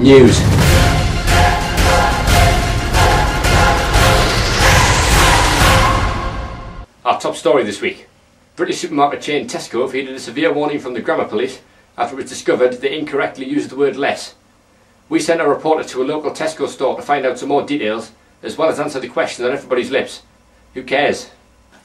News. Our top story this week. British supermarket chain Tesco have heeded a severe warning from the grammar police after it was discovered they incorrectly used the word less. We sent a reporter to a local Tesco store to find out some more details, as well as answer the question on everybody's lips. Who cares?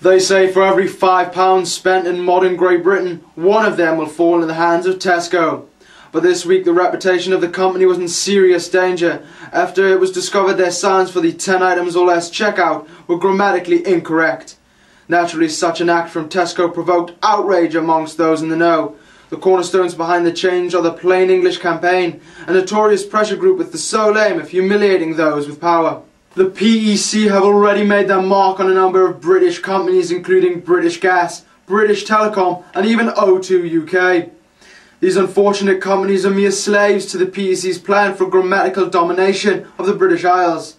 They say for every £5 spent in modern Great Britain, one of them will fall in the hands of Tesco. But this week the reputation of the company was in serious danger after it was discovered their signs for the 10 items or less checkout were grammatically incorrect. Naturally, such an act from Tesco provoked outrage amongst those in the know. The cornerstones behind the change are the Plain English campaign, a notorious pressure group with the sole aim of humiliating those with power. The PEC have already made their mark on a number of British companies including British Gas, British Telecom and even O2 UK. These unfortunate companies are mere slaves to the PEC's plan for grammatical domination of the British Isles.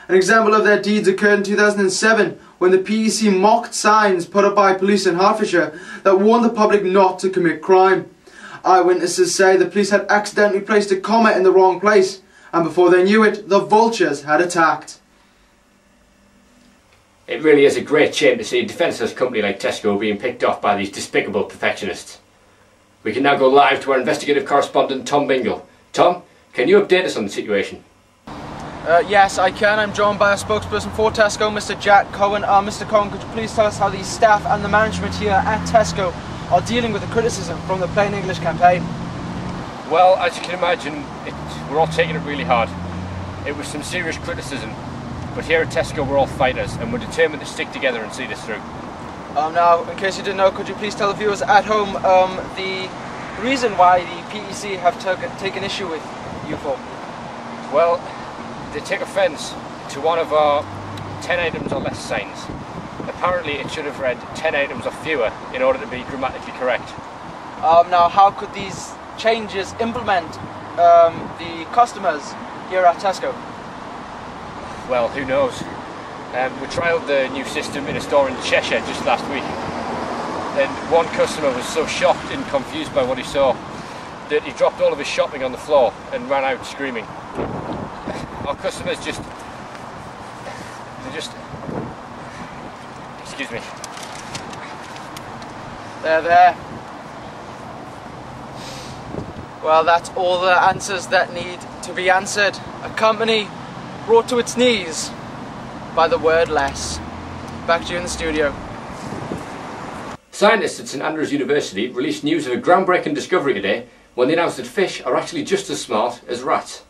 An example of their deeds occurred in 2007 when the PEC mocked signs put up by police in Hertfordshire that warned the public not to commit crime. Eyewitnesses say the police had accidentally placed a comma in the wrong place, and before they knew it, the vultures had attacked. It really is a great shame to see a defenceless company like Tesco being picked off by these despicable perfectionists. We can now go live to our investigative correspondent Tom Bingle. Tom, can you update us on the situation? Yes, I can. I'm joined by a spokesperson for Tesco, Mr. Jack Cohen. Mr. Cohen, could you please tell us how the staff and the management here at Tesco are dealing with the criticism from the Plain English campaign? Well, as you can imagine, we're all taking it really hard. It was some serious criticism, but here at Tesco we're all fighters and we're determined to stick together and see this through. Now, in case you didn't know, could you please tell the viewers at home the reason why the PEC have taken issue with you for? Well, they take offence to one of our 10 items or less signs. Apparently it should have read 10 items or fewer in order to be grammatically correct. Now, how could these changes implement the customers here at Tesco? Well, who knows? We trialled the new system in a store in Cheshire just last week, and one customer was so shocked and confused by what he saw that he dropped all of his shopping on the floor and ran out screaming. Our customers excuse me. There. Well, that's all the answers that need to be answered. A company brought to its knees by the word less. Back to you in the studio. Scientists at St Andrews University released news of a groundbreaking discovery today when they announced that fish are actually just as smart as rats.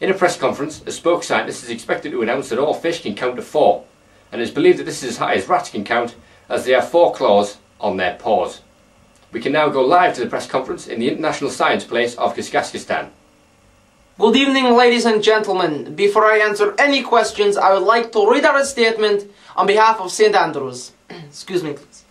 In a press conference, a spoke scientist is expected to announce that all fish can count to 4, and it is believed that this is as high as rats can count, as they have 4 claws on their paws. We can now go live to the press conference in the International Science Place of Kazakhstan. Good evening, ladies and gentlemen. Before I answer any questions, I would like to read out a statement on behalf of St Andrews. Excuse me, please.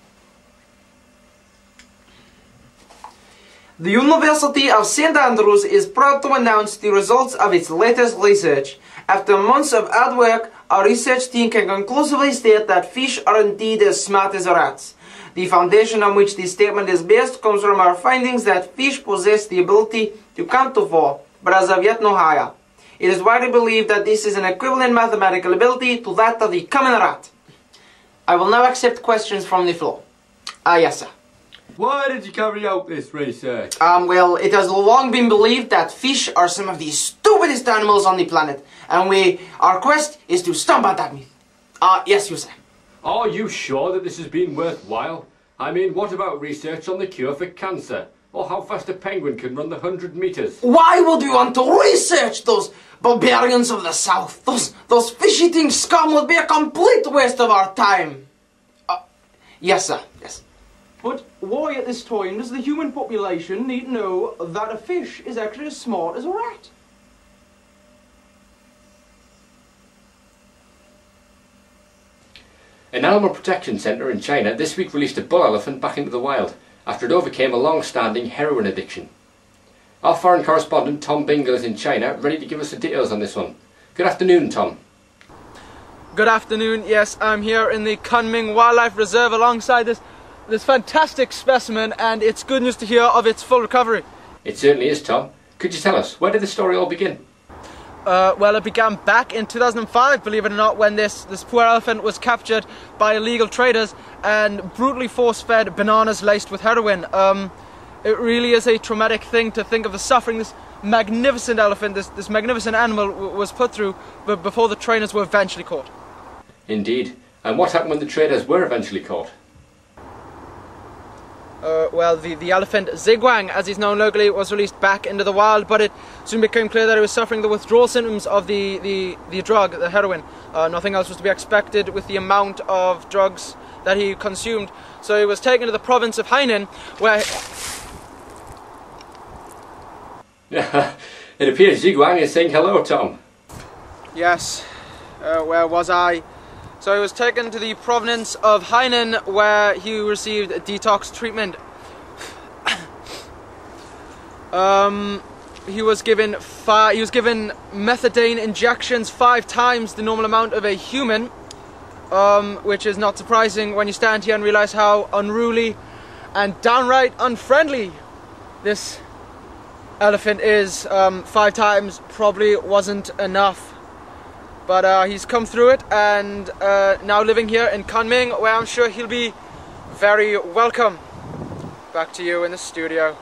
The University of St Andrews is proud to announce the results of its latest research. After months of hard work, our research team can conclusively state that fish are indeed as smart as rats. The foundation on which this statement is based comes from our findings that fish possess the ability to count to 4, but as of yet no higher. It is widely believed that this is an equivalent mathematical ability to that of the common rat. I will now accept questions from the floor. Yes, sir. Why did you carry out this research? Well, it has long been believed that fish are some of the stupidest animals on the planet, and our quest is to stomp out that myth. Yes, you sir. Are you sure that this has been worthwhile? I mean, what about research on the cure for cancer? Or how fast a penguin can run the 100 metres? Why would we want to research those barbarians of the south? Those fish-eating scum would be a complete waste of our time. Yes, sir, yes. But why at this time does the human population need to know that a fish is actually as smart as a rat? An animal protection centre in China this week released a bull elephant back into the wild after it overcame a long-standing heroin addiction. Our foreign correspondent Tom Bingle is in China, ready to give us the details on this one. Good afternoon, Tom. Good afternoon. Yes, I'm here in the Kunming Wildlife Reserve alongside this fantastic specimen, and it's good news to hear of its full recovery. It certainly is, Tom. Could you tell us, where did the story all begin? Well, it began back in 2005, believe it or not, when this poor elephant was captured by illegal traders and brutally force-fed bananas laced with heroin. It really is a traumatic thing to think of the suffering this magnificent elephant, this magnificent animal was put through before the trainers were eventually caught. Indeed. And what happened when the traders were eventually caught? Well, the elephant Ziguang, as he's known locally, was released back into the wild, but it soon became clear that he was suffering the withdrawal symptoms of the drug, the heroin. Nothing else was to be expected with the amount of drugs that he consumed. So he was taken to the province of Hainan, where... It appears Ziguang is saying hello, Tom. Yes, where was I? So he was taken to the province of Hainan, where he received detox treatment. He was given methadone injections 5 times the normal amount of a human, which is not surprising when you stand here and realize how unruly and downright unfriendly this elephant is. 5 times probably wasn't enough. But he's come through it, and now living here in Kunming, where I'm sure he'll be very welcome. Back to you in the studio.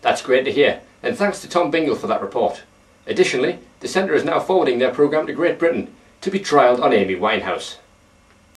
That's great to hear, and thanks to Tom Bingle for that report. Additionally, the Centre is now forwarding their programme to Great Britain to be trialled on Amy Winehouse.